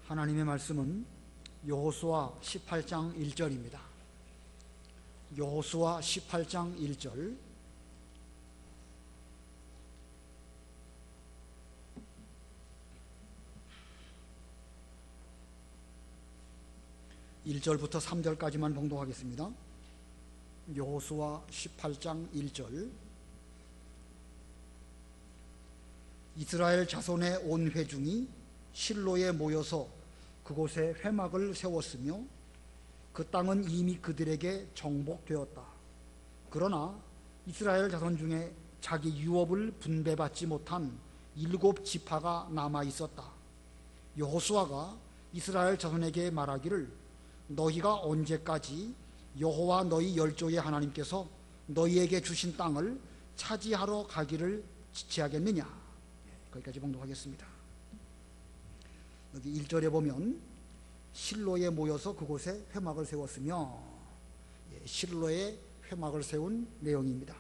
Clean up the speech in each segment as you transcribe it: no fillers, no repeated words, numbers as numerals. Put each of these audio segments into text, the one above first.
하나님의 말씀은 여호수아 18장 1절입니다. 여호수아 18장 1절. (1절부터) (3절까지만) 봉독하겠습니다. 여호수아 18장 1절. 이스라엘 자손의 온 회중이 실로에 모여서 그곳에 회막을 세웠으며 그 땅은 이미 그들에게 정복되었다. 그러나 이스라엘 자손 중에 자기 유업을 분배받지 못한 7지파가 남아 있었다. 여호수아가 이스라엘 자손에게 말하기를 너희가 언제까지 여호와 너희 열조의 하나님께서 너희에게 주신 땅을 차지하러 가기를 지체하겠느냐. 거기까지 봉독하겠습니다. 여기 1절에 보면 실로에 모여서 그곳에 회막을 세웠으며, 실로에 회막을 세운 내용입니다.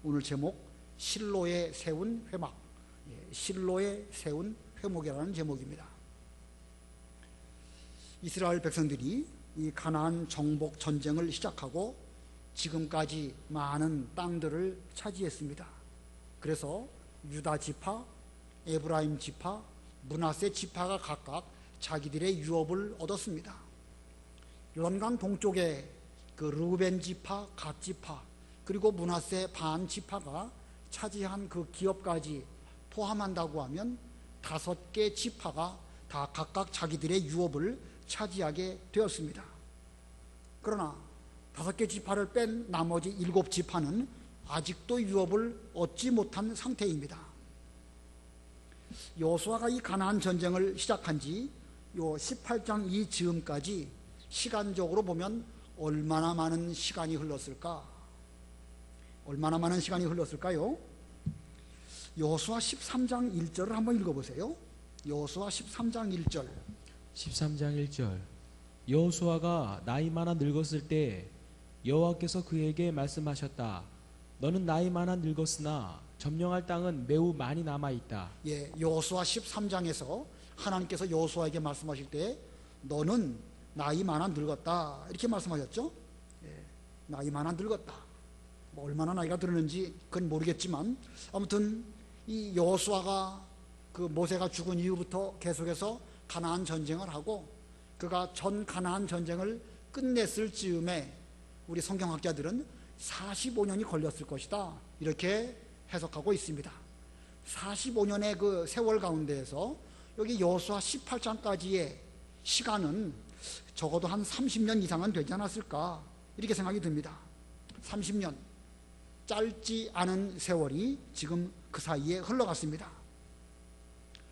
오늘 제목 실로에 세운 회막, 실로에 세운 회목이라는 제목입니다. 이스라엘 백성들이 이 가나안 정복 전쟁을 시작하고 지금까지 많은 땅들을 차지했습니다. 그래서 유다 지파, 에브라임 지파, 므낫세 지파가 각각 자기들의 유업을 얻었습니다. 요단강 동쪽에 그 르우벤 지파, 갓 지파, 그리고 므낫세 반 지파가 차지한 그 기업까지 포함한다고 하면 5개 지파가 다 각각 자기들의 유업을 차지하게 되었습니다. 그러나 5개 지파를 뺀 나머지 7지파는 아직도 유업을 얻지 못한 상태입니다. 여호수아가 이 가나안 전쟁을 시작한 지 요 18장 이 즈음까지 시간적으로 보면 얼마나 많은 시간이 흘렀을까? 얼마나 많은 시간이 흘렀을까요? 여호수아 13장 1절을 한번 읽어보세요. 여호수아 13장 1절. 13장 1절. 여호수아가 나이 많아 늙었을 때 여호와께서 그에게 말씀하셨다. 너는 나이 많아 늙었으나 점령할 땅은 매우 많이 남아 있다. 여호수아 13장에서 하나님께서 여호수아에게 말씀하실 때 너는 나이 많아 늙었다 이렇게 말씀하셨죠. 나이 많아 늙었다. 뭐 얼마나 나이가 들었는지 그건 모르겠지만 아무튼 이 여호수아가 그 모세가 죽은 이후부터 계속해서 가나안 전쟁을 하고 그가 전 가나안 전쟁을 끝냈을 즈음에 우리 성경학자들은 45년이 걸렸을 것이다 이렇게 해석하고 있습니다. 45년의 그 세월 가운데에서 여기 여호수아 18장까지의 시간은 적어도 한 30년 이상은 되지 않았을까 이렇게 생각이 듭니다. 30년, 짧지 않은 세월이 지금 그 사이에 흘러갔습니다.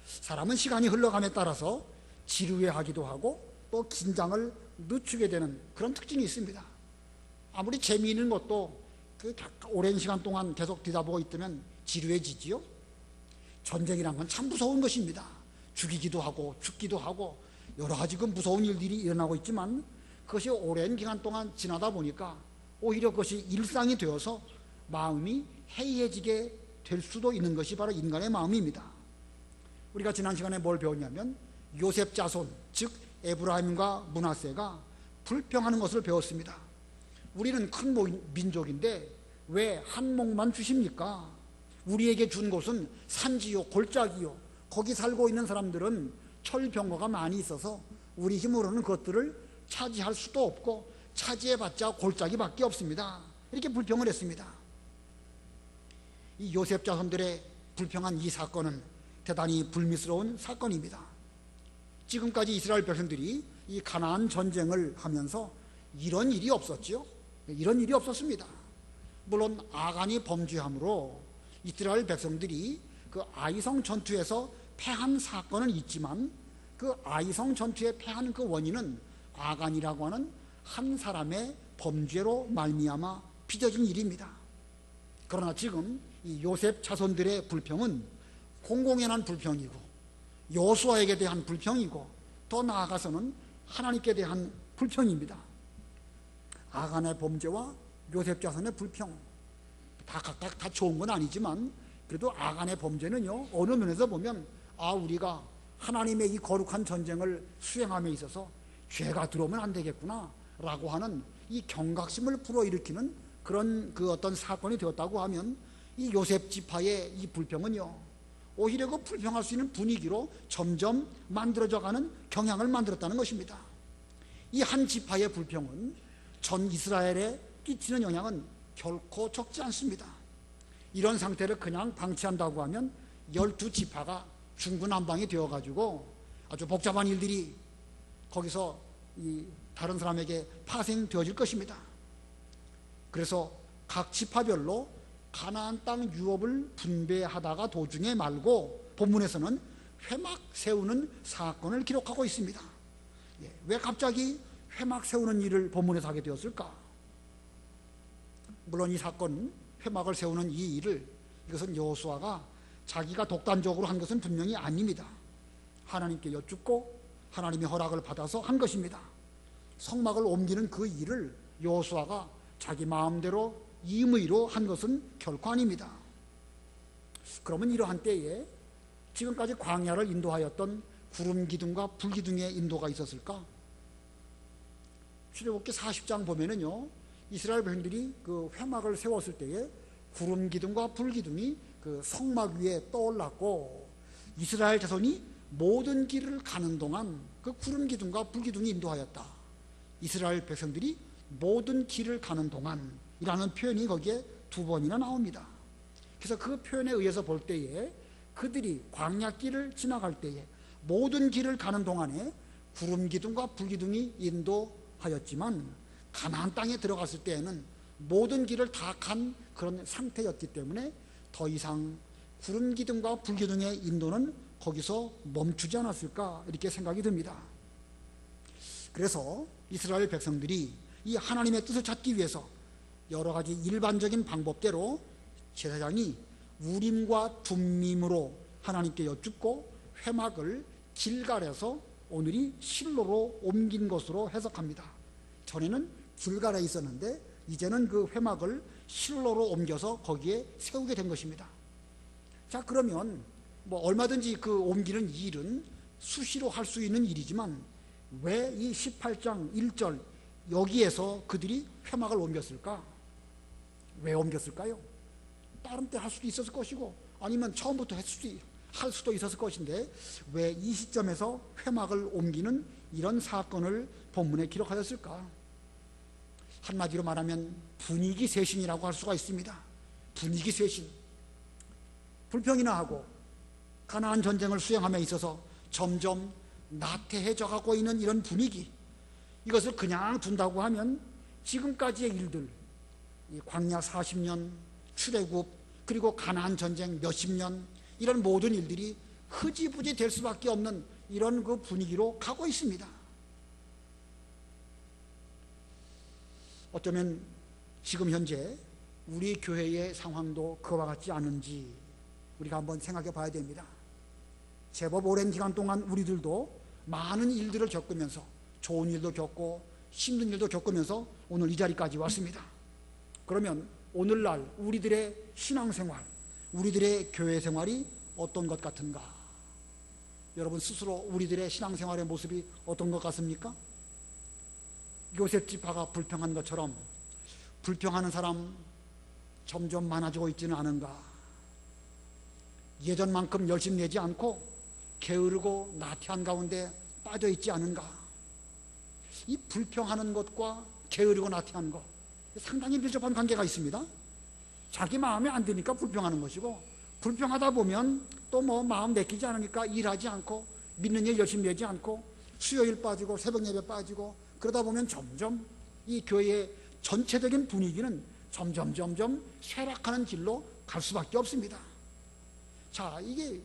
사람은 시간이 흘러감에 따라서 지루해하기도 하고 또 긴장을 늦추게 되는 그런 특징이 있습니다. 아무리 재미있는 것도 그 오랜 시간 동안 계속 뒤다보고 있다면 지루해지지요. 전쟁이란 건 참 무서운 것입니다. 죽이기도 하고 죽기도 하고 여러 가지 그 무서운 일들이 일어나고 있지만 그것이 오랜 기간 동안 지나다 보니까 오히려 그것이 일상이 되어서 마음이 해이해지게 될 수도 있는 것이 바로 인간의 마음입니다. 우리가 지난 시간에 뭘 배웠냐면 요셉 자손, 즉 에브라임과 므낫세가 불평하는 것을 배웠습니다. 우리는 큰 민족인데 왜 한 몫만 주십니까? 우리에게 준 곳은 산지요 골짜기요, 거기 살고 있는 사람들은 철병거가 많이 있어서 우리 힘으로는 그것들을 차지할 수도 없고 차지해봤자 골짜기밖에 없습니다. 이렇게 불평을 했습니다. 이 요셉 자손들의 불평한 이 사건은 대단히 불미스러운 사건입니다. 지금까지 이스라엘 백성들이 이 가나안 전쟁을 하면서 이런 일이 없었죠. 이런 일이 없었습니다. 물론 아간이 범죄함으로 이스라엘 백성들이 그 아이성 전투에서 패한 사건은 있지만 그 아이성 전투에 패한 그 원인은 아간이라고 하는 한 사람의 범죄로 말미암아 빚어진 일입니다. 그러나 지금 이 요셉 자손들의 불평은 공공연한 불평이고 여호수아에게 대한 불평이고 더 나아가서는 하나님께 대한 불평입니다. 아간의 범죄와 요셉 자손의 불평 다 각각 다 좋은 건 아니지만 그래도 아간의 범죄는요 어느 면에서 보면 우리가 하나님의 이 거룩한 전쟁을 수행함에 있어서 죄가 들어오면 안 되겠구나 라고 하는 이 경각심을 불어일으키는 그런 그 어떤 사건이 되었다고 하면, 이 요셉 지파의 이 불평은요, 오히려 그 불평할 수 있는 분위기로 점점 만들어져 가는 경향을 만들었다는 것입니다. 이 한 지파의 불평은 전 이스라엘에 끼치는 영향은 결코 적지 않습니다. 이런 상태를 그냥 방치한다고 하면 12지파가 중구난방이 되어가지고 아주 복잡한 일들이 거기서 이 다른 사람에게 파생되어질 것입니다. 그래서 각 지파별로 가나안 땅 유업을 분배하다가 도중에 말고 본문에서는 회막 세우는 사건을 기록하고 있습니다. 왜 갑자기 회막 세우는 일을 본문에서 하게 되었을까? 물론 이 사건, 회막을 세우는 이 일을, 이것은 여호수아가 자기가 독단적으로 한 것은 분명히 아닙니다. 하나님께 여쭙고 하나님의 허락을 받아서 한 것입니다. 성막을 옮기는 그 일을 여호수아가 자기 마음대로 임의로 한 것은 결코 아닙니다. 그러면 이러한 때에 지금까지 광야를 인도하였던 구름 기둥과 불 기둥의 인도가 있었을까? 출애굽기 40장 보면은요, 이스라엘 백성들이 그 회막을 세웠을 때에 구름 기둥과 불 기둥이 그 성막 위에 떠올랐고, 이스라엘 자손이 모든 길을 가는 동안 그 구름 기둥과 불 기둥이 인도하였다. 이스라엘 백성들이 모든 길을 가는 동안이라는 표현이 거기에 2번이나 나옵니다. 그래서 그 표현에 의해서 볼 때에 그들이 광야길을 지나갈 때에 모든 길을 가는 동안에 구름 기둥과 불 기둥이 인도하였지만, 가나안 땅에 들어갔을 때에는 모든 길을 다 간 그런 상태였기 때문에 더 이상 구름 기둥과 불 기둥의 인도는 거기서 멈추지 않았을까, 이렇게 생각이 듭니다. 그래서 이스라엘 백성들이 이 하나님의 뜻을 찾기 위해서 여러 가지 일반적인 방법대로 제사장이 우림과 둠밈으로 하나님께 여쭙고 회막을 길갈에서 오늘이 실로로 옮긴 것으로 해석합니다. 전에는 길갈에 있었는데 이제는 그 회막을 실로로 옮겨서 거기에 세우게 된 것입니다. 자, 그러면 뭐 얼마든지 그 옮기는 일은 수시로 할 수 있는 일이지만 왜 이 18장 1절 여기에서 그들이 회막을 옮겼을까? 왜 옮겼을까요? 다른 때 할 수도 있었을 것이고, 아니면 처음부터 할 수도 있었을 것인데 왜 이 시점에서 회막을 옮기는 이런 사건을 본문에 기록하였을까? 한마디로 말하면 분위기 쇄신이라고 할 수가 있습니다. 분위기 쇄신. 불평이나 하고 가나안 전쟁을 수행함에 있어서 점점 나태해져 가고 있는 이런 분위기, 이것을 그냥 둔다고 하면 지금까지의 일들, 이 광야 40년, 출애굽, 그리고 가나안 전쟁 몇십 년, 이런 모든 일들이 흐지부지 될 수밖에 없는 이런 그 분위기로 가고 있습니다. 어쩌면 지금 현재 우리 교회의 상황도 그와 같지 않은지 우리가 한번 생각해 봐야 됩니다. 제법 오랜 기간 동안 우리들도 많은 일들을 겪으면서, 좋은 일도 겪고 힘든 일도 겪으면서 오늘 이 자리까지 왔습니다. 그러면 오늘날 우리들의 신앙생활, 우리들의 교회 생활이 어떤 것 같은가? 여러분 스스로 우리들의 신앙생활의 모습이 어떤 것 같습니까? 요셉 지파가 불평한 것처럼 불평하는 사람 점점 많아지고 있지는 않은가? 예전만큼 열심 내지 않고 게으르고 나태한 가운데 빠져 있지 않은가? 이 불평하는 것과 게으르고 나태한 것, 상당히 밀접한 관계가 있습니다. 자기 마음에 안 드니까 불평하는 것이고, 불평하다 보면 또 뭐 마음 내키지 않으니까 일하지 않고, 믿는 일 열심히 내지 않고, 수요일 빠지고 새벽 예배 빠지고, 그러다 보면 점점 이 교회의 전체적인 분위기는 점점 쇠락하는 길로 갈 수밖에 없습니다. 자, 이게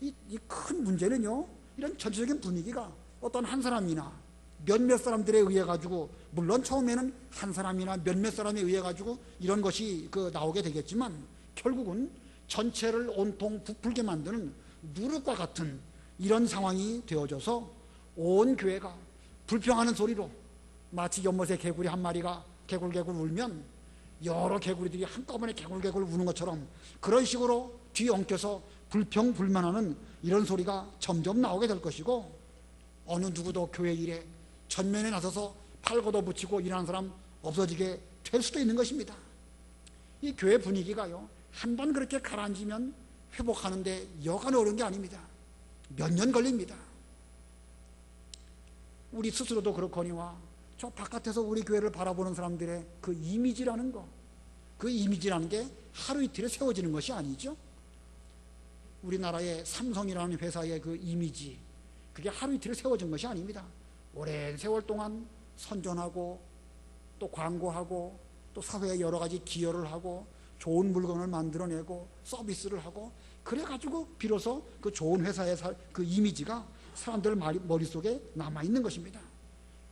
이 큰 문제는요, 이런 전체적인 분위기가 어떤 한 사람이나 몇몇 사람들에 의해 가지고, 물론 처음에는 한 사람이나 몇몇 사람에 의해 가지고 이런 것이 나오게 되겠지만, 결국은 전체를 온통 부풀게 만드는 누룩과 같은 이런 상황이 되어져서 온 교회가 불평하는 소리로, 마치 연못의 개구리 한 마리가 개굴개굴 울면 여러 개구리들이 한꺼번에 개굴개굴 우는 것처럼 그런 식으로 뒤엉켜서 불평불만하는 이런 소리가 점점 나오게 될 것이고, 어느 누구도 교회 일에 전면에 나서서 팔 걷어붙이고 일하는 사람 없어지게 될 수도 있는 것입니다. 이 교회 분위기가요, 한 번 그렇게 가라앉으면 회복하는데 여간 어려운 게 아닙니다. 몇 년 걸립니다. 우리 스스로도 그렇거니와 저 바깥에서 우리 교회를 바라보는 사람들의 그 이미지라는 거, 그 이미지라는 게 하루 이틀에 세워지는 것이 아니죠. 우리나라의 삼성이라는 회사의 그 이미지, 그게 하루 이틀에 세워진 것이 아닙니다. 오랜 세월 동안 선전하고 또 광고하고 또 사회에 여러 가지 기여를 하고 좋은 물건을 만들어내고 서비스를 하고, 그래가지고 비로소 그 좋은 회사의 그 이미지가 사람들 머릿속에 남아있는 것입니다.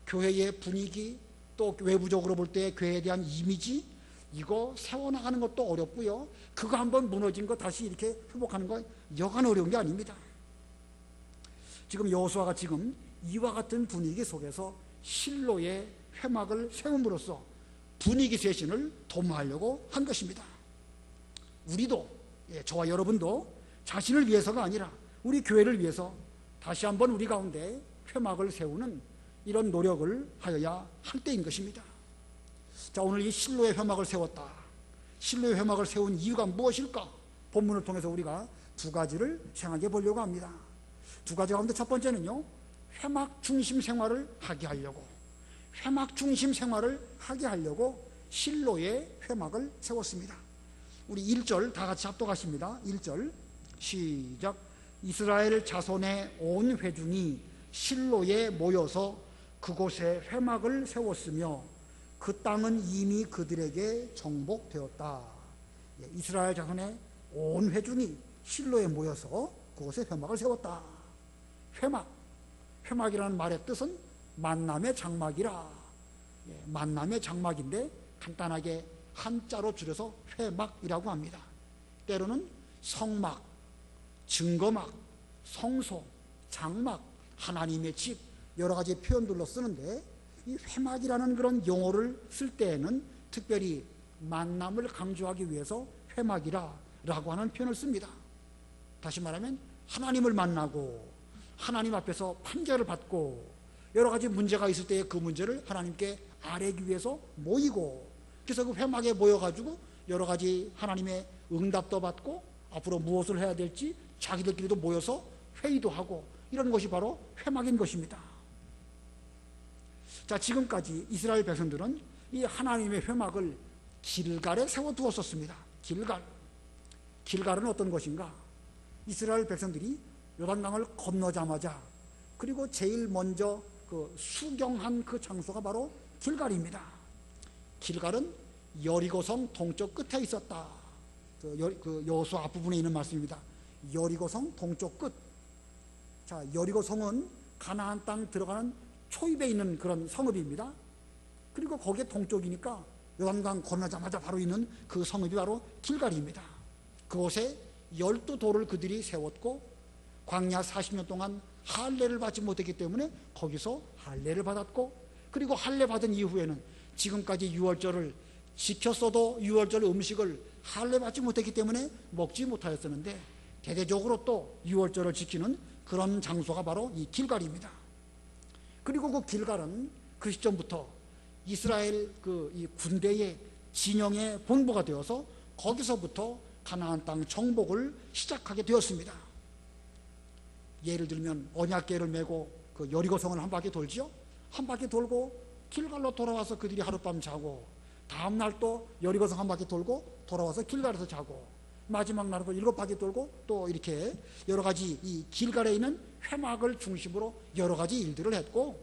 교회의 분위기, 또 외부적으로 볼 때 교회에 대한 이미지, 이거 세워나가는 것도 어렵고요, 그거 한번 무너진 거 다시 이렇게 회복하는 거 여간 어려운 게 아닙니다. 지금 여호수아가 지금 이와 같은 분위기 속에서 실로의 회막을 세움으로써 분위기 쇄신을 도모하려고 한 것입니다. 우리도, 저와 여러분도 자신을 위해서가 아니라 우리 교회를 위해서 다시 한번 우리 가운데 회막을 세우는 이런 노력을 하여야 할 때인 것입니다. 자, 오늘 이 실로의 회막을 세웠다, 실로의 회막을 세운 이유가 무엇일까? 본문을 통해서 우리가 두 가지를 생각해 보려고 합니다. 두 가지 가운데 첫 번째는요, 회막 중심 생활을 하게 하려고, 회막 중심 생활을 하게 하려고 실로의 회막을 세웠습니다. 우리 1절 다 같이 합독하십니다. 1절 시작. 이스라엘 자손의 온 회중이 실로에 모여서 그곳에 회막을 세웠으며 그 땅은 이미 그들에게 정복되었다. 이스라엘 자손의 온 회중이 실로에 모여서 그곳에 회막을 세웠다. 회막이라는 말의 뜻은 만남의 장막이라. 만남의 장막인데 간단하게 한자로 줄여서 회막이라고 합니다. 때로는 성막, 증거막, 성소, 장막, 하나님의 집, 여러 가지 표현들로 쓰는데, 이 회막이라는 그런 용어를 쓸 때에는 특별히 만남을 강조하기 위해서 회막이라고 하는 표현을 씁니다. 다시 말하면 하나님을 만나고 하나님 앞에서 판결을 받고 여러 가지 문제가 있을 때에 그 문제를 하나님께 아뢰기 위해서 모이고, 그래서 그 회막에 모여가지고 여러 가지 하나님의 응답도 받고 앞으로 무엇을 해야 될지 자기들끼리도 모여서 회의도 하고, 이런 것이 바로 회막인 것입니다. 자, 지금까지 이스라엘 백성들은 이 하나님의 회막을 길갈에 세워두었었습니다. 길갈은 어떤 것인가? 이스라엘 백성들이 요단강을 건너자마자 그리고 제일 먼저 그 수경한 그 장소가 바로 길갈입니다. 길갈은 여리고성 동쪽 끝에 있었다. 그 여호수아 앞부분에 있는 말씀입니다. 여리고성 동쪽 끝. 자, 여리고성은 가나안 땅 들어가는 초입에 있는 그런 성읍입니다. 그리고 거기에 동쪽이니까 요단강 건너자마자 바로 있는 그 성읍이 바로 길갈입니다. 그곳에 12돌을 그들이 세웠고 광야 40년 동안 할례를 받지 못했기 때문에 거기서 할례를 받았고, 그리고 할례 받은 이후에는 지금까지 유월절을 지켰어도 유월절 음식을 할례 받지 못했기 때문에 먹지 못하였었는데, 대대적으로 또 유월절을 지키는 그런 장소가 바로 이 길갈입니다. 그리고 그 길갈은 그 시점부터 이스라엘 이 군대의 진영의 본부가 되어서 거기서부터 가나안 땅 정복을 시작하게 되었습니다. 예를 들면 언약궤를 메고 그 여리고성을 한 바퀴 돌죠. 한 바퀴 돌고 길갈로 돌아와서 그들이 하룻밤 자고, 다음 날 또 여리고성 한 바퀴 돌고 돌아와서 길갈에서 자고, 마지막 날은 또 7바퀴 돌고, 또 이렇게 여러 가지 이 길갈에 있는 회막을 중심으로 여러 가지 일들을 했고,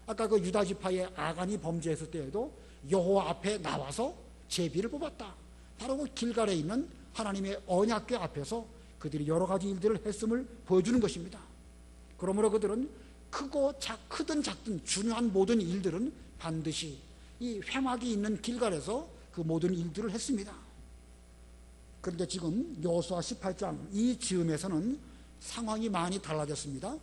아까 그 유다 지파의 아간이 범죄했을 때에도 여호와 앞에 나와서 제비를 뽑았다. 바로 그 길갈에 있는 하나님의 언약궤 앞에서 그들이 여러 가지 일들을 했음을 보여주는 것입니다. 그러므로 그들은 크든 작든 중요한 모든 일들은 반드시 이 회막이 있는 길갈에서 그 모든 일들을 했습니다. 그런데 지금 여호수아 18장 이 즈음에서는 상황이 많이 달라졌습니다.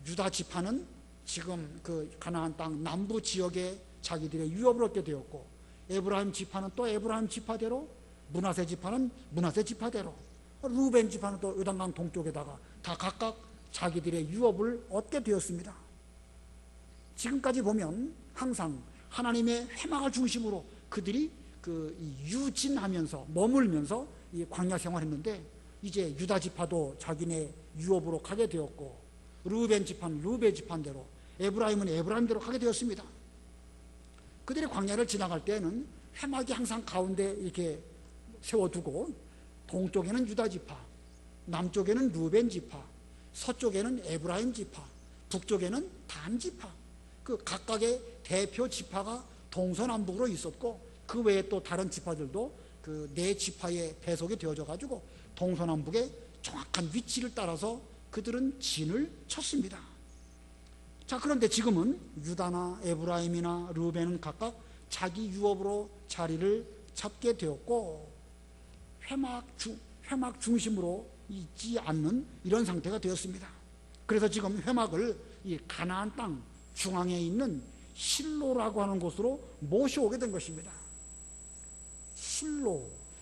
유다 지파는 지금 그 가나안 땅 남부 지역에 자기들의 유업을 얻게 되었고, 에브라임 지파는 또 에브라임 지파대로, 므낫세 지파는 므낫세 지파대로, 루벤 지파는 또 요단강 동쪽에다가 다 각각 자기들의 유업을 얻게 되었습니다. 지금까지 보면 항상 하나님의 회막을 중심으로 그들이 유진하면서 머물면서 이 광야 생활했는데, 이제 유다 지파도 자기네 유업으로 가게 되었고, 루벤 지파는 루벤 지파대로, 에브라임은 에브라임대로 가게 되었습니다. 그들이 광야를 지나갈 때는 회막이 항상 가운데 이렇게 세워두고, 동쪽에는 유다 지파, 남쪽에는 루벤 지파, 서쪽에는 에브라임 지파, 북쪽에는 단 지파, 그 각각의 대표 지파가 동서남북으로 있었고, 그 외에 또 다른 지파들도 그 네 지파에 배속이 되어져 가지고 동서남북의 정확한 위치를 따라서 그들은 진을 쳤습니다. 자, 그런데 지금은 유다나 에브라임이나 르벤은 각각 자기 유업으로 자리를 잡게 되었고, 회막 중심으로 있지 않는 이런 상태가 되었습니다. 그래서 지금 회막을 이 가나안 땅 중앙에 있는 실로라고 하는 곳으로 모셔오게 된 것입니다.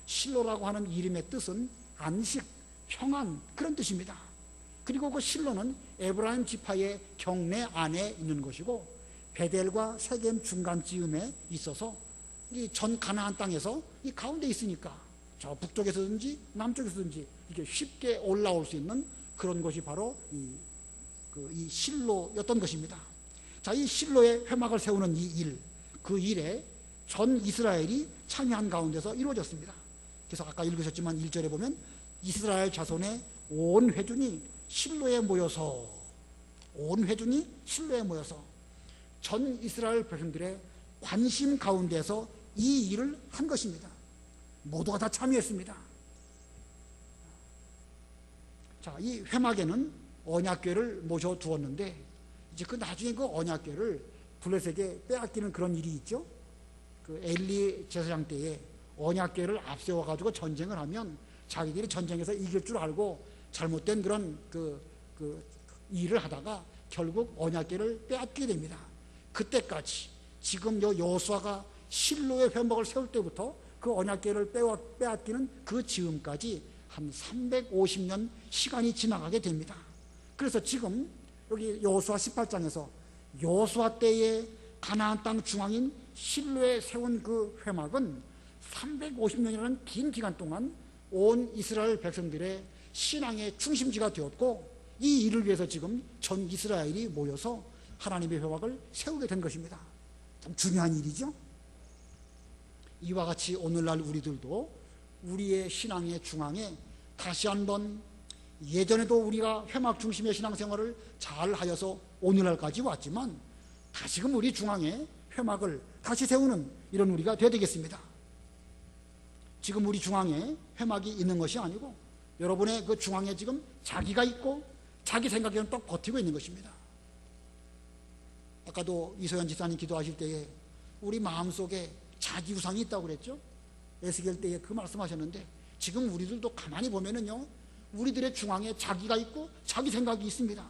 실로라고 하는 이름의 뜻은 안식, 평안, 그런 뜻입니다. 그리고 그 실로는 에브라임 지파의 경내 안에 있는 것이고, 베델과 세겜 중간쯤에 있어서 이 전 가나안 땅에서 이 가운데 있으니까 저 북쪽에서든지 남쪽에서든지 이게 쉽게 올라올 수 있는 그런 것이 바로 이 실로였던 것입니다. 자, 이 실로의 회막을 세우는 그 일에 전 이스라엘이 참여한 가운데서 이루어졌습니다. 그래서 아까 읽으셨지만 1절에 보면 이스라엘 자손의 온 회중이 실로에 모여서 전 이스라엘 백성들의 관심 가운데서 이 일을 한 것입니다. 모두가 다 참여했습니다. 자, 이 회막에는 언약궤를 모셔두었는데, 이제 그 나중에 그 언약궤를 블레셋에게 빼앗기는 그런 일이 있죠. 그 엘리 제사장 때에 언약궤를 앞세워 가지고 전쟁을 하면 자기들이 전쟁에서 이길 줄 알고 잘못된 그런 그 일을 하다가 결국 언약궤를 빼앗기게 됩니다. 그때까지 지금 여호수아가 실로의 회막을 세울 때부터 그 언약궤를 빼앗기는 그 즈음까지 한 350년 시간이 지나가게 됩니다. 그래서 지금 여기 여호수아 18장에서 여호수아 때의 가나안 땅 중앙인 실로에 세운 그 회막은 350년이라는 긴 기간 동안 온 이스라엘 백성들의 신앙의 중심지가 되었고, 이 일을 위해서 지금 전 이스라엘이 모여서 하나님의 회막을 세우게 된 것입니다. 참 중요한 일이죠. 이와 같이 오늘날 우리들도 우리의 신앙의 중앙에 다시 한번, 예전에도 우리가 회막 중심의 신앙생활을 잘 하여서 오늘날까지 왔지만 다시금 우리 중앙에 회막을 다시 세우는 이런 우리가 되어야 되겠습니다. 지금 우리 중앙에 회막이 있는 것이 아니고 여러분의 그 중앙에 지금 자기가 있고 자기 생각에는 또 버티고 있는 것입니다. 아까도 이소연 지사님 기도하실 때에 우리 마음속에 자기 우상이 있다고 그랬죠. 에스겔 때에 그 말씀하셨는데, 지금 우리들도 가만히 보면은요, 우리들의 중앙에 자기가 있고 자기 생각이 있습니다.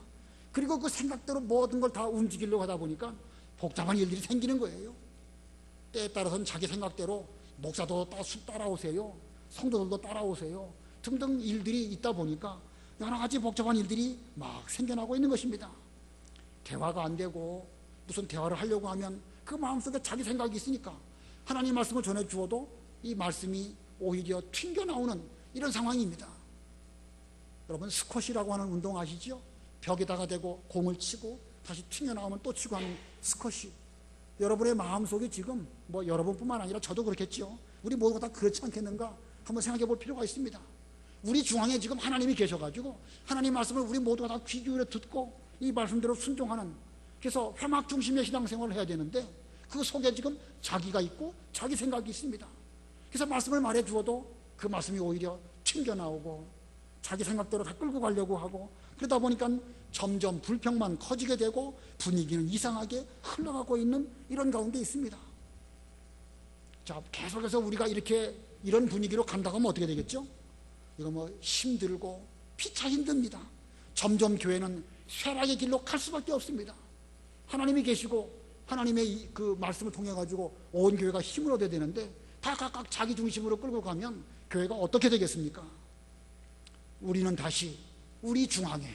그리고 그 생각대로 모든 걸 다 움직이려고 하다 보니까 복잡한 일들이 생기는 거예요. 때에 따라서는 자기 생각대로 목사도 따라오세요, 성도들도 따라오세요 등등 일들이 있다 보니까 여러 가지 복잡한 일들이 막 생겨나고 있는 것입니다. 대화가 안 되고 무슨 대화를 하려고 하면 그 마음속에 자기 생각이 있으니까 하나님 말씀을 전해 주어도 이 말씀이 오히려 튕겨나오는 이런 상황입니다. 여러분, 스쿼시라고 하는 운동 아시죠? 벽에다가 대고 공을 치고 다시 튕겨나오면 또 치고 하는 스쿼시. 여러분의 마음속에 지금 여러분뿐만 아니라 저도 그렇겠죠. 우리 모두가 다 그렇지 않겠는가 한번 생각해 볼 필요가 있습니다. 우리 중앙에 지금 하나님이 계셔가지고 하나님 말씀을 우리 모두가 다 귀 기울여 듣고 이 말씀대로 순종하는, 그래서 회막 중심의 신앙생활을 해야 되는데 그 속에 지금 자기가 있고 자기 생각이 있습니다. 그래서 말씀을 말해 주어도 그 말씀이 오히려 튕겨나오고 자기 생각대로 다 끌고 가려고 하고, 그러다 보니까 점점 불평만 커지게 되고 분위기는 이상하게 흘러가고 있는 이런 가운데 있습니다. 자, 계속해서 우리가 이런 분위기로 간다고 하면 어떻게 되겠죠? 이거 힘들고 피차 힘듭니다. 점점 교회는 쇠락의 길로 갈 수밖에 없습니다. 하나님이 계시고 하나님의 그 말씀을 통해 가지고 온 교회가 힘을 얻어야 되는데 다 각각 자기 중심으로 끌고 가면 교회가 어떻게 되겠습니까? 우리는 다시 우리 중앙에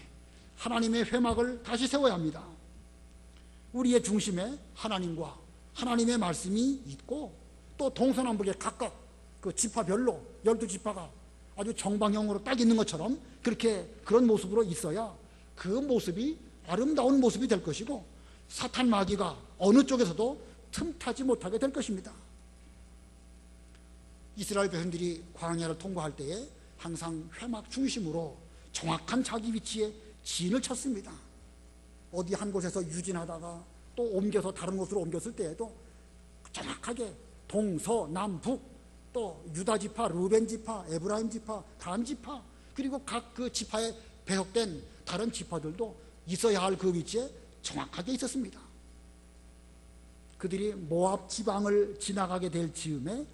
하나님의 회막을 다시 세워야 합니다. 우리의 중심에 하나님과 하나님의 말씀이 있고, 또 동서남북에 각각 그 지파별로 12지파가 아주 정방형으로 딱 있는 것처럼 그렇게 그런 모습으로 있어야 그 모습이 아름다운 모습이 될 것이고, 사탄 마귀가 어느 쪽에서도 틈타지 못하게 될 것입니다. 이스라엘 백성들이 광야를 통과할 때에 항상 회막 중심으로 정확한 자기 위치에 진을 쳤습니다. 어디 한 곳에서 유진하다가 또 옮겨서 다른 곳으로 옮겼을 때에도 정확하게 동서남북, 또 유다지파, 르벤지파, 에브라임지파, 단지파, 그리고 각 그 지파에 배속된 다른 지파들도 있어야 할 그 위치에 정확하게 있었습니다. 그들이 모압 지방을 지나가게 될 즈음에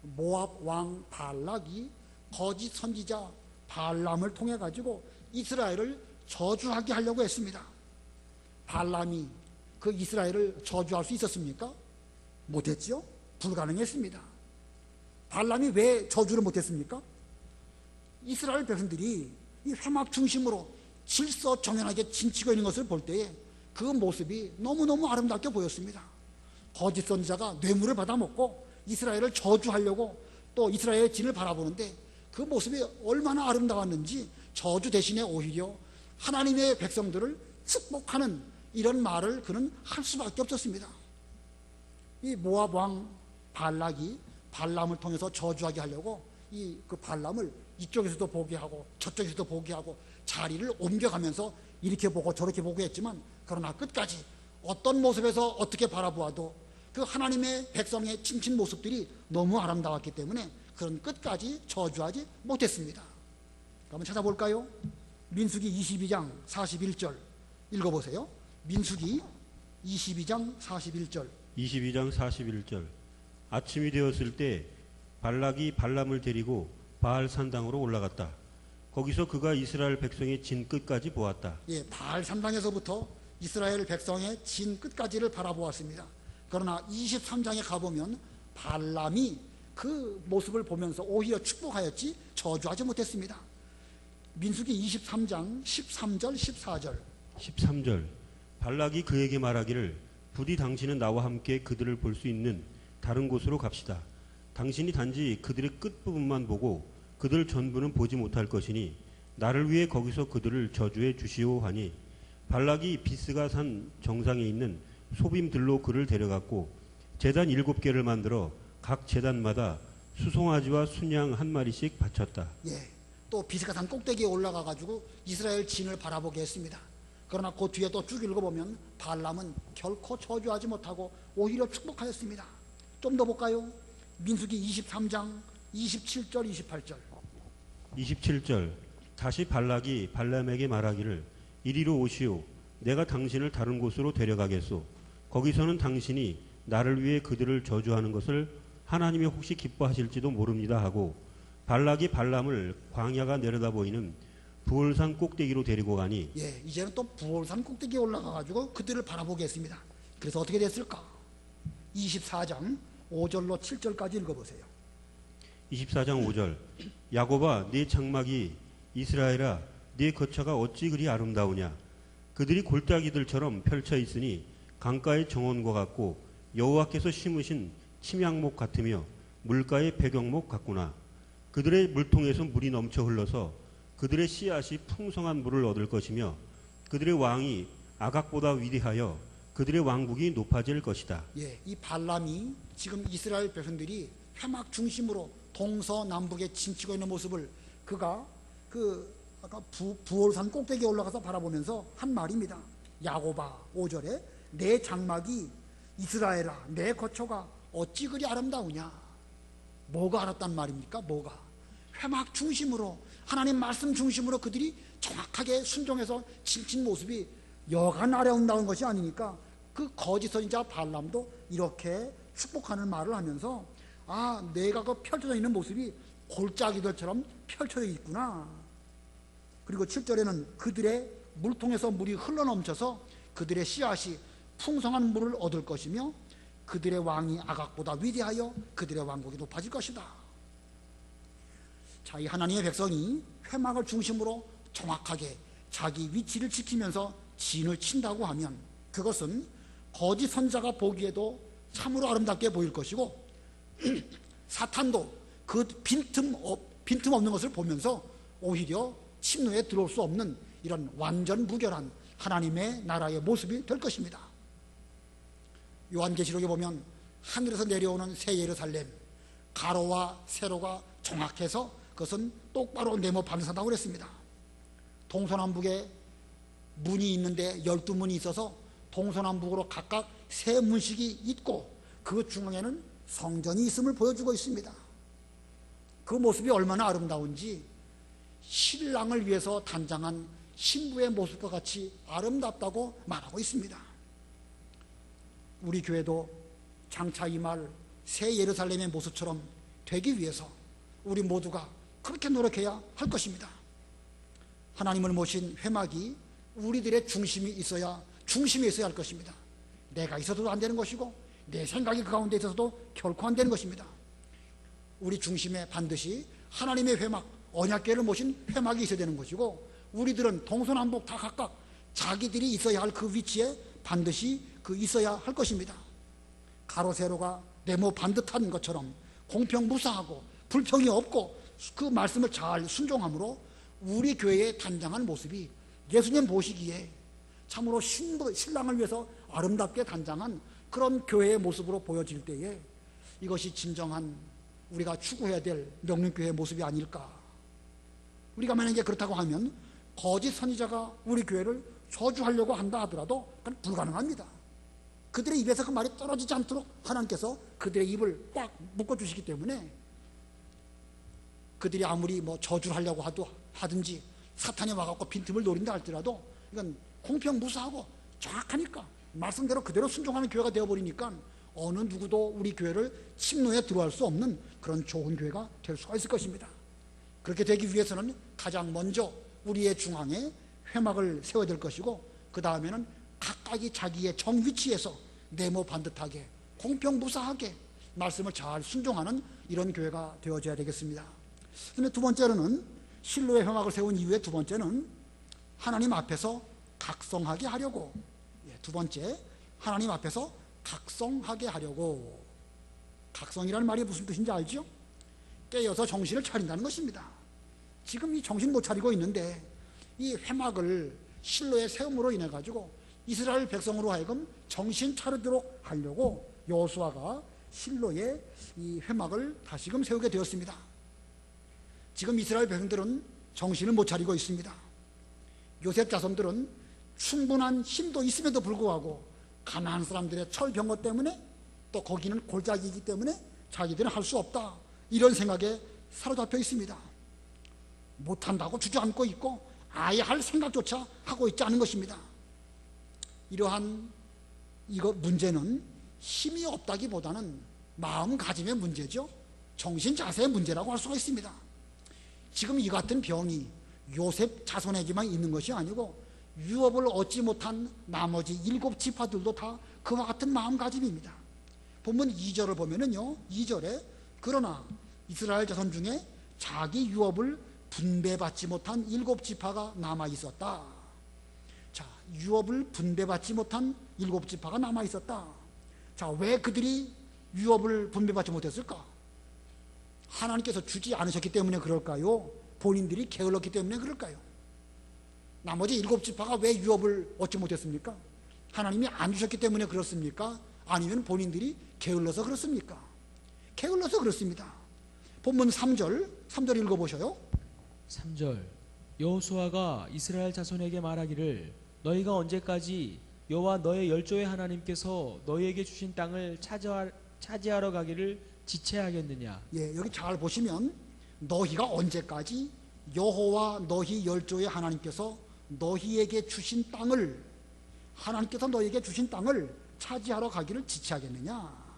모압 왕 발락이 거짓 선지자 발람을 통해 가지고 이스라엘을 저주하게 하려고 했습니다. 발람이 그 이스라엘을 저주할 수 있었습니까? 못했지요? 불가능했습니다. 발람이 왜 저주를 못했습니까? 이스라엘 백성들이 이 회막 중심으로 질서정연하게 진치고 있는 것을 볼 때에 그 모습이 너무너무 아름답게 보였습니다. 거짓 선지자가 뇌물을 받아먹고 이스라엘을 저주하려고 또 이스라엘의 진을 바라보는데 그 모습이 얼마나 아름다웠는지 저주 대신에 오히려 하나님의 백성들을 축복하는 이런 말을 그는 할 수밖에 없었습니다. 이 모압 왕 발락이 발람을 통해서 저주하게 하려고 그 발람을 이쪽에서도 보게 하고 저쪽에서도 보게 하고 자리를 옮겨가면서 이렇게 보고 저렇게 보고 했지만, 그러나 끝까지 어떤 모습에서 어떻게 바라보아도 그 하나님의 백성의 칭칭 모습들이 너무 아름다웠기 때문에 그런 끝까지 저주하지 못했습니다. 한번 찾아볼까요? 민수기 22장 41절 읽어보세요. 민수기 22장 41절. 22장 41절. 아침이 되었을 때 발락이 발람을 데리고 바알 산당으로 올라갔다. 거기서 그가 이스라엘 백성의 진 끝까지 보았다. 예, 바알 산당에서부터 이스라엘 백성의 진 끝까지를 바라보았습니다. 그러나 23장에 가보면 발람이 그 모습을 보면서 오히려 축복하였지 저주하지 못했습니다. 민수기 23장 13절 14절. 13절. 발락이 그에게 말하기를 부디 당신은 나와 함께 그들을 볼 수 있는 다른 곳으로 갑시다. 당신이 단지 그들의 끝부분만 보고 그들 전부는 보지 못할 것이니 나를 위해 거기서 그들을 저주해 주시오 하니, 발락이 비스가 산 정상에 있는 소빔들로 그를 데려갔고 제단 7개를 만들어 각 제단마다 수송아지와 순양 한 마리씩 바쳤다. 예, 또 비스가산 꼭대기에 올라가 가지고 이스라엘 진을 바라보게 했습니다. 그러나 그 뒤에 또 쭉 읽어보면 발람은 결코 저주하지 못하고 오히려 축복하였습니다. 좀 더 볼까요? 민수기 23장 27절 28절. 27절. 다시 발락이 발람에게 말하기를 이리로 오시오. 내가 당신을 다른 곳으로 데려가겠소. 거기서는 당신이 나를 위해 그들을 저주하는 것을 하나님이 혹시 기뻐하실지도 모릅니다 하고, 발락이 발람을 광야가 내려다 보이는 부올산 꼭대기로 데리고 가니, 예, 이제는 또 부올산 꼭대기에 올라가 가지고 그들을 바라보게 했습니다. 그래서 어떻게 됐을까? 24장 5절로 7절까지 읽어보세요. 24장 5절. 야곱아 네 장막이, 이스라엘아 네 거처가 어찌 그리 아름다우냐. 그들이 골짜기들처럼 펼쳐 있으니 강가의 정원과 같고 여호와께서 심으신 침향목 같으며 물가의 배경목 같구나. 그들의 물통에서 물이 넘쳐 흘러서 그들의 씨앗이 풍성한 물을 얻을 것이며 그들의 왕이 아각보다 위대하여 그들의 왕국이 높아질 것이다. 예, 이 발람이 지금 이스라엘 백성들이 회막 중심으로 동서남북에 진치고 있는 모습을 그가 아까 부올산 꼭대기에 올라가서 바라보면서 한 말입니다. 야곱아 5절에 내 장막이, 이스라엘아 내 거처가 어찌 그리 아름다우냐. 뭐가 알았단 말입니까? 뭐가? 회막 중심으로, 하나님 말씀 중심으로 그들이 정확하게 순종해서 진친 모습이 여간 아름다운 것이 아니니까 그 거짓 선지자 발람도 이렇게 축복하는 말을 하면서, 아, 내가 그 펼쳐져 있는 모습이 골짜기들처럼 펼쳐져 있구나. 그리고 7절에는 그들의 물통에서 물이 흘러넘쳐서 그들의 씨앗이 풍성한 물을 얻을 것이며 그들의 왕이 아각보다 위대하여 그들의 왕국이 높아질 것이다. 자, 이 하나님의 백성이 회막을 중심으로 정확하게 자기 위치를 지키면서 진을 친다고 하면 그것은 거짓 선자가 보기에도 참으로 아름답게 보일 것이고 사탄도 그 빈틈없는 것을 보면서 오히려 침노에 들어올 수 없는 이런 완전 무결한 하나님의 나라의 모습이 될 것입니다. 요한계시록에 보면 하늘에서 내려오는 새 예루살렘, 가로와 세로가 정확해서 그것은 똑바로 네모 반듯하다고 그랬습니다. 동서남북에 문이 있는데 12문이 있어서 동서남북으로 각각 세 문씩이 있고 그 중앙에는 성전이 있음을 보여주고 있습니다. 그 모습이 얼마나 아름다운지 신랑을 위해서 단장한 신부의 모습과 같이 아름답다고 말하고 있습니다. 우리 교회도 장차 임할 새 예루살렘의 모습처럼 되기 위해서 우리 모두가 그렇게 노력해야 할 것입니다. 하나님을 모신 회막이 우리들의 중심에 있어야 할 것입니다. 내가 있어도 안 되는 것이고 내 생각이 그 가운데 있어서도 결코 안 되는 것입니다. 우리 중심에 반드시 하나님의 회막, 언약궤를 모신 회막이 있어야 되는 것이고 우리들은 동서남북 다 각각 자기들이 있어야 할 그 위치에 반드시 있어야 할 것입니다. 가로 세로가 네모 반듯한 것처럼 공평무사하고 불평이 없고 그 말씀을 잘 순종함으로 우리 교회의 단장한 모습이 예수님 보시기에 참으로 신랑을 위해서 아름답게 단장한 그런 교회의 모습으로 보여질 때에 이것이 진정한 우리가 추구해야 될 명륜교회의 모습이 아닐까. 우리가 만약에 그렇다고 하면 거짓 선지자가 우리 교회를 저주하려고 한다 하더라도 그건 불가능합니다. 그들의 입에서 그 말이 떨어지지 않도록 하나님께서 그들의 입을 꽉 묶어주시기 때문에 그들이 아무리 저주를 하려고 하든지 사탄이 와갖고 빈틈을 노린다 할지라도 이건 공평무사하고 정확하니까 말씀대로 그대로 순종하는 교회가 되어버리니까 어느 누구도 우리 교회를 침노에 들어갈 수 없는 그런 좋은 교회가 될 수가 있을 것입니다. 그렇게 되기 위해서는 가장 먼저 우리의 중앙에 회막을 세워야 될 것이고 그 다음에는 각각이 자기의 정위치에서 네모 반듯하게 공평무사하게 말씀을 잘 순종하는 이런 교회가 되어져야 되겠습니다. 그런데 두 번째로는 실로의 회막을 세운 이후에 두 번째는 하나님 앞에서 각성하게 하려고, 두 번째 하나님 앞에서 각성하게 하려고. 각성이라는 말이 무슨 뜻인지 알죠? 깨어서 정신을 차린다는 것입니다. 지금 이 정신 못 차리고 있는데 이 회막을 실로의 세움으로 인해 가지고 이스라엘 백성으로 하여금 정신 차리도록 하려고 여호수아가 실로의 이 회막을 다시금 세우게 되었습니다. 지금 이스라엘 백성들은 정신을 못 차리고 있습니다. 요셉 자손들은 충분한 힘도 있음에도 불구하고 가나안 사람들의 철병거 때문에 또 거기는 골짜기이기 때문에 자기들은 할 수 없다 이런 생각에 사로잡혀 있습니다. 못한다고 주저앉고 있고 아예 할 생각조차 하고 있지 않은 것입니다. 이러한 문제는 힘이 없다기보다는 마음가짐의 문제죠. 정신 자세의 문제라고 할 수가 있습니다. 지금 이 같은 병이 요셉 자손에게만 있는 것이 아니고 유업을 얻지 못한 나머지 7지파들도 다 그와 같은 마음가짐입니다. 본문 2절을 보면은요, 2절에 그러나 이스라엘 자손 중에 자기 유업을 분배받지 못한 7지파가 남아 있었다. 자, 유업을 분배받지 못한 7지파가 남아 있었다. 자, 왜 그들이 유업을 분배받지 못했을까? 하나님께서 주지 않으셨기 때문에 그럴까요? 본인들이 게을렀기 때문에 그럴까요? 나머지 7지파가 왜 유업을 얻지 못했습니까? 하나님이 안 주셨기 때문에 그렇습니까? 아니면 본인들이 게을러서 그렇습니까? 게을러서 그렇습니다. 본문 3절 읽어보셔요. 3절 여호수아가 이스라엘 자손에게 말하기를 너희가 언제까지 여호와 너의 열조의 하나님께서 너희에게 주신 땅을 차지하러 가기를 지체하겠느냐. 예, 여기 잘 보시면 너희가 언제까지 여호와 너희 열조의 하나님께서 너희에게 주신 땅을 하나님께서 너희에게 주신 땅을 차지하러 가기를 지체하겠느냐.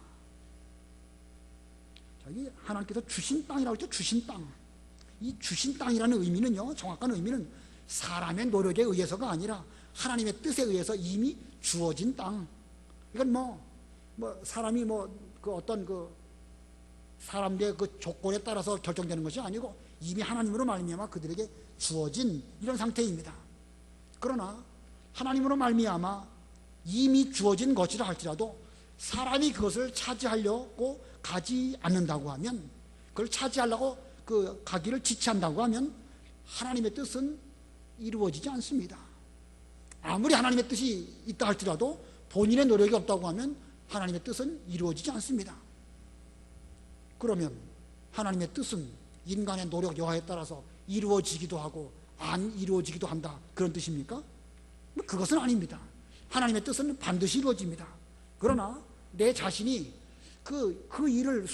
이 하나님께서 주신 땅이라고 했죠. 주신 땅. 이 주신 땅이라는 의미는요, 정확한 의미는 사람의 노력에 의해서가 아니라 하나님의 뜻에 의해서 이미 주어진 땅. 이건 사람이 어떤 사람들의 그 조건에 따라서 결정되는 것이 아니고 이미 하나님으로 말미암아 그들에게 주어진 이런 상태입니다. 그러나 하나님으로 말미암아 이미 주어진 것이라 할지라도 사람이 그것을 차지하려고 가지 않는다고 하면, 그걸 차지하려고 가기를 지체한다고 하면 하나님의 뜻은 이루어지지 않습니다. 아무리 하나님의 뜻이 있다 할지라도 본인의 노력이 없다고 하면 하나님의 뜻은 이루어지지 않습니다. 그러면 하나님의 뜻은 인간의 노력 여하에 따라서 이루어지기도 하고 안 이루어지기도 한다, 그런 뜻입니까? 그것은 아닙니다. 하나님의 뜻은 반드시 이루어집니다. 그러나 내 자신이 그 일을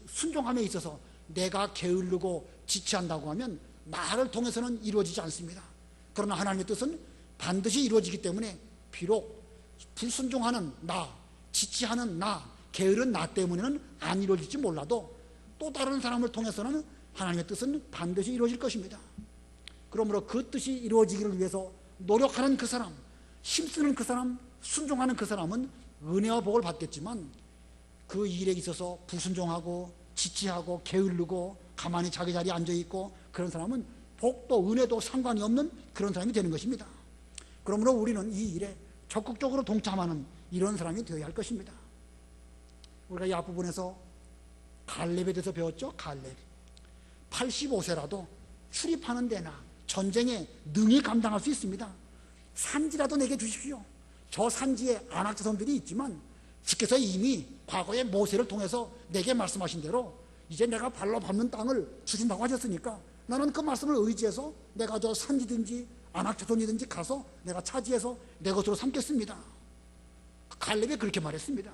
순종함에 있어서 내가 게으르고 지체한다고 하면 나를 통해서는 이루어지지 않습니다. 그러나 하나님의 뜻은 반드시 이루어지기 때문에 비록 불순종하는 나, 지체하는 나, 게으른 나 때문에는 안 이루어질지 몰라도 또 다른 사람을 통해서는 하나님의 뜻은 반드시 이루어질 것입니다. 그러므로 그 뜻이 이루어지기를 위해서 노력하는 그 사람, 힘쓰는 그 사람, 순종하는 그 사람은 은혜와 복을 받겠지만, 그 일에 있어서 불순종하고 지체하고 게으르고 가만히 자기 자리에 앉아있고 그런 사람은 복도 은혜도 상관이 없는 그런 사람이 되는 것입니다. 그러므로 우리는 이 일에 적극적으로 동참하는 이런 사람이 되어야 할 것입니다. 우리가 이 앞부분에서 갈렙에 대해서 배웠죠. 갈렙 85세라도 출입하는 데나 전쟁에 능히 감당할 수 있습니다. 산지라도 내게 주십시오. 저 산지에 안악자손들이 있지만 주께서 이미 과거에 모세를 통해서 내게 말씀하신 대로 이제 내가 발로 밟는 땅을 주신다고 하셨으니까 나는 그 말씀을 의지해서 내가 저 산지든지 안악자손이든지 가서 내가 차지해서 내 것으로 삼겠습니다. 갈렙이 그렇게 말했습니다.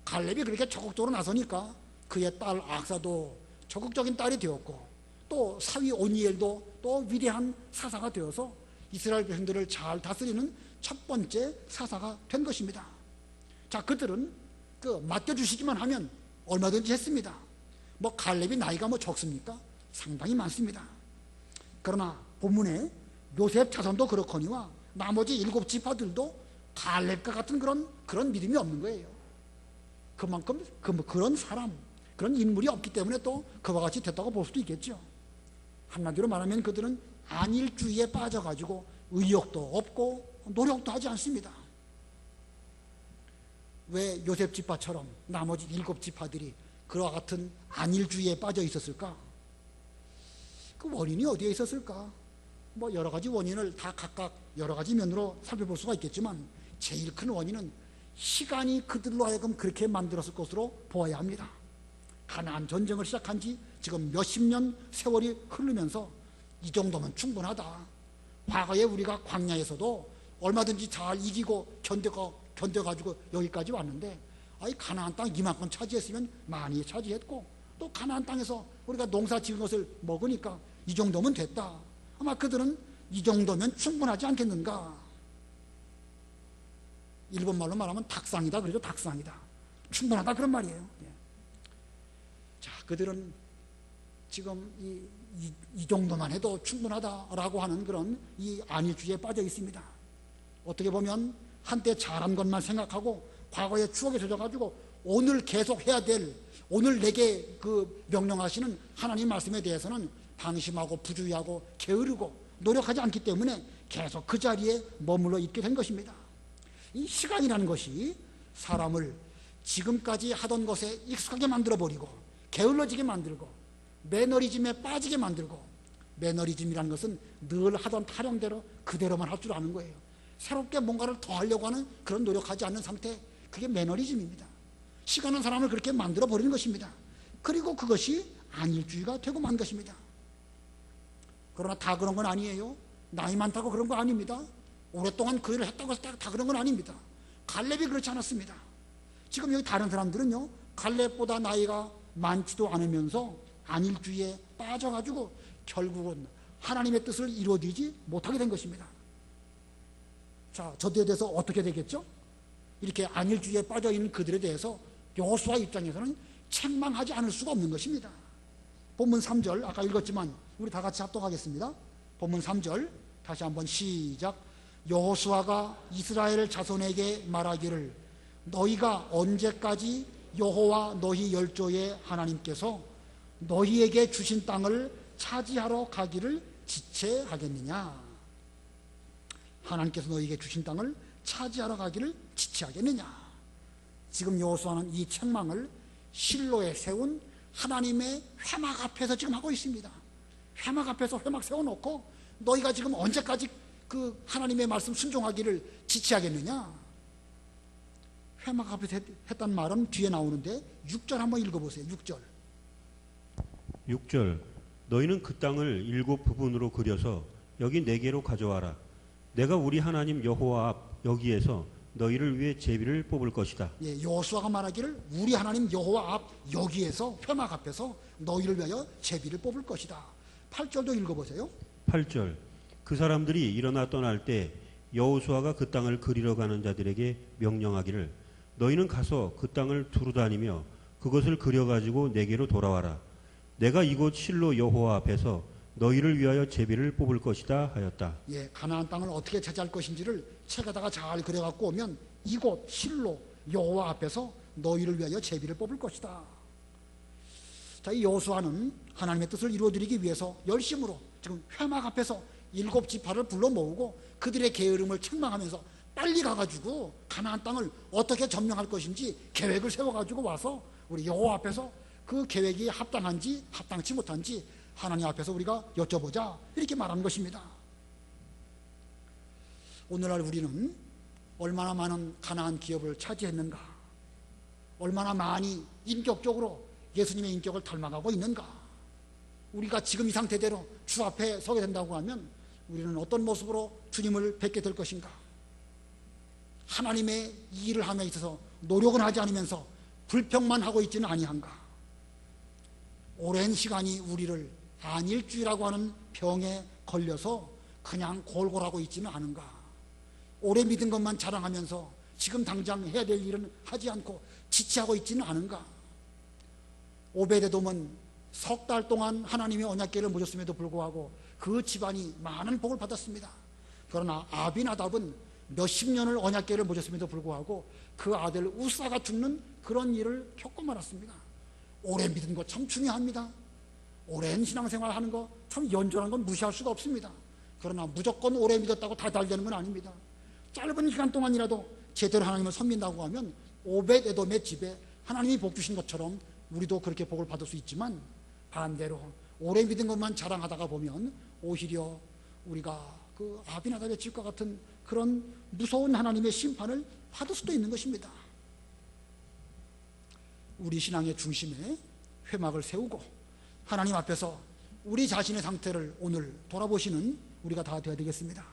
갈렙이 그렇게 적극적으로 나서니까 그의 딸 악사도 적극적인 딸이 되었고, 또 사위 오니엘도 또 위대한 사사가 되어서 이스라엘 백성들을 잘 다스리는 첫 번째 사사가 된 것입니다. 자, 그들은 맡겨주시기만 하면 얼마든지 했습니다. 갈렙이 나이가 적습니까? 상당히 많습니다. 그러나 본문에 요셉 자손도 그렇거니와 나머지 7 지파들도 갈렙과 같은 그런 믿음이 없는 거예요. 그만큼 그런 사람, 그런 인물이 없기 때문에 또 그와 같이 됐다고 볼 수도 있겠죠. 한마디로 말하면 그들은 안일주의에 빠져가지고 의욕도 없고 노력도 하지 않습니다. 왜 요셉 지파처럼 나머지 7 지파들이 그와 같은 안일주의에 빠져 있었을까? 그 원인이 어디에 있었을까? 여러 가지 원인을 다 각각 여러 가지 면으로 살펴볼 수가 있겠지만 제일 큰 원인은 시간이 그들로 하여금 그렇게 만들었을 것으로 보아야 합니다. 가나안 전쟁을 시작한 지 지금 몇십 년 세월이 흐르면서 이 정도면 충분하다. 과거에 우리가 광야에서도 얼마든지 잘 이기고 견뎌가지고 여기까지 왔는데, 가나안 땅 이만큼 차지했으면 많이 차지했고, 또 가나안 땅에서 우리가 농사 지은 것을 먹으니까 이 정도면 됐다. 아마 그들은 이 정도면 충분하지 않겠는가. 일본말로 말하면 닭상이다 그러죠. 닭상이다. 충분하다 그런 말이에요. 자, 그들은 지금 이 정도만 해도 충분하다라고 하는 그런 이 안일주의에 빠져 있습니다. 어떻게 보면 한때 잘한 것만 생각하고 과거의 추억에 젖어가지고 오늘 계속 해야 될, 오늘 내게 명령하시는 하나님 말씀에 대해서는 방심하고 부주의하고 게으르고 노력하지 않기 때문에 계속 그 자리에 머물러 있게 된 것입니다. 이 시간이라는 것이 사람을 지금까지 하던 것에 익숙하게 만들어버리고 게을러지게 만들고 매너리즘에 빠지게 만들고, 매너리즘이라는 것은 늘 하던 타령대로 그대로만 할 줄 아는 거예요. 새롭게 뭔가를 더 하려고 하는 그런 노력하지 않는 상태, 그게 매너리즘입니다. 시간은 사람을 그렇게 만들어버리는 것입니다. 그리고 그것이 안일주의가 되고 만 것입니다. 그러나 다 그런 건 아니에요. 나이 많다고 그런 거 아닙니다. 오랫동안 그 일을 했다고 해서 다 그런 건 아닙니다. 갈렙이 그렇지 않았습니다. 지금 여기 다른 사람들은요, 갈렙보다 나이가 많지도 않으면서 안일주의에 빠져가지고 결국은 하나님의 뜻을 이루어지지 못하게 된 것입니다. 자, 저들에 대해서 어떻게 되겠죠? 이렇게 안일주의에 빠져있는 그들에 대해서 여호수아 입장에서는 책망하지 않을 수가 없는 것입니다. 본문 3절 아까 읽었지만 우리 다 같이 합독하겠습니다. 본문 3절 다시 한번 시작. 여호수아가 이스라엘 자손에게 말하기를 너희가 언제까지 여호와 너희 열조의 하나님께서 너희에게 주신 땅을 차지하러 가기를 지체하겠느냐? 하나님께서 너에게 주신 땅을 차지하러 가기를 지체하겠느냐? 지금 여호수아는 이 책망을 실로에 세운 하나님의 회막 앞에서 지금 하고 있습니다. 회막 앞에서 회막 세워놓고 너희가 지금 언제까지 그 하나님의 말씀 순종하기를 지체하겠느냐? 회막 앞에서 했단 말은 뒤에 나오는데 6절 한번 읽어보세요. 6절. 6절 너희는 그 땅을 7 부분으로 그려서 여기 네개로 가져와라. 내가 우리 하나님 여호와 앞 여기에서 너희를 위해 제비를 뽑을 것이다. 예, 여호수아가 말하기를 우리 하나님 여호와 앞 여기에서 회막 앞에서 너희를 위하여 제비를 뽑을 것이다. 8절도 읽어보세요. 8절 그 사람들이 일어나 떠날 때 여호수아가 그 땅을 그리러 가는 자들에게 명령하기를 너희는 가서 그 땅을 두루 다니며 그것을 그려가지고 내게로 돌아와라. 내가 이곳 실로 여호와 앞에서 너희를 위하여 제비를 뽑을 것이다 하였다. 예, 가나안 땅을 어떻게 차지할 것인지를 책에다가 잘 그려갖고 오면 이곳 실로 여호와 앞에서 너희를 위하여 제비를 뽑을 것이다. 자, 이 여호수아는 하나님의 뜻을 이루어드리기 위해서 열심으로 지금 회막 앞에서 7지파를 불러 모으고 그들의 게으름을 책망하면서 빨리 가가지고 가나안 땅을 어떻게 점령할 것인지 계획을 세워가지고 와서 우리 여호와 앞에서 그 계획이 합당한지 합당치 못한지 하나님 앞에서 우리가 여쭤보자 이렇게 말하는 것입니다. 오늘날 우리는 얼마나 많은 가나안 기업을 차지했는가, 얼마나 많이 인격적으로 예수님의 인격을 닮아가고 있는가. 우리가 지금 이 상태대로 주 앞에 서게 된다고 하면 우리는 어떤 모습으로 주님을 뵙게 될 것인가. 하나님의 일을 함에 있어서 노력은 하지 않으면서 불평만 하고 있지는 아니한가. 오랜 시간이 우리를 안일주의라고 하는 병에 걸려서 그냥 골골하고 있지는 않은가. 오래 믿은 것만 자랑하면서 지금 당장 해야 될 일은 하지 않고 지체하고 있지는 않은가. 오베데돔은 3달 동안 하나님의 언약궤를 모셨음에도 불구하고 그 집안이 많은 복을 받았습니다. 그러나 아비나답은 몇십 년을 언약궤를 모셨음에도 불구하고 그 아들 우사가 죽는 그런 일을 겪고 말았습니다. 오래 믿은 것 참 중요합니다. 오랜 신앙생활 하는 거 참 연조라는 건 무시할 수가 없습니다. 그러나 무조건 오래 믿었다고 다 잘 되는 건 아닙니다. 짧은 기간 동안이라도 제대로 하나님을 섬긴다고 하면 오벳에돔의 집에 하나님이 복 주신 것처럼 우리도 그렇게 복을 받을 수 있지만 반대로 오래 믿은 것만 자랑하다가 보면 오히려 우리가 그 아비나답의 집과 같은 그런 무서운 하나님의 심판을 받을 수도 있는 것입니다. 우리 신앙의 중심에 회막을 세우고 하나님 앞에서 우리 자신의 상태를 오늘 돌아보시는 우리가 다 되어야 되겠습니다.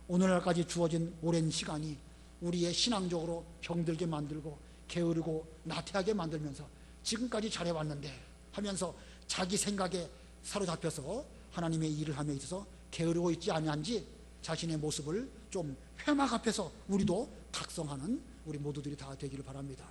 오늘날까지 주어진 오랜 시간이 우리의 신앙적으로 병들게 만들고 게으르고 나태하게 만들면서 지금까지 잘해왔는데 하면서 자기 생각에 사로잡혀서 하나님의 일을 함에 있어서 게으르고 있지 아니한지 자신의 모습을 좀 회막 앞에서 우리도 각성하는 우리 모두들이 다 되기를 바랍니다.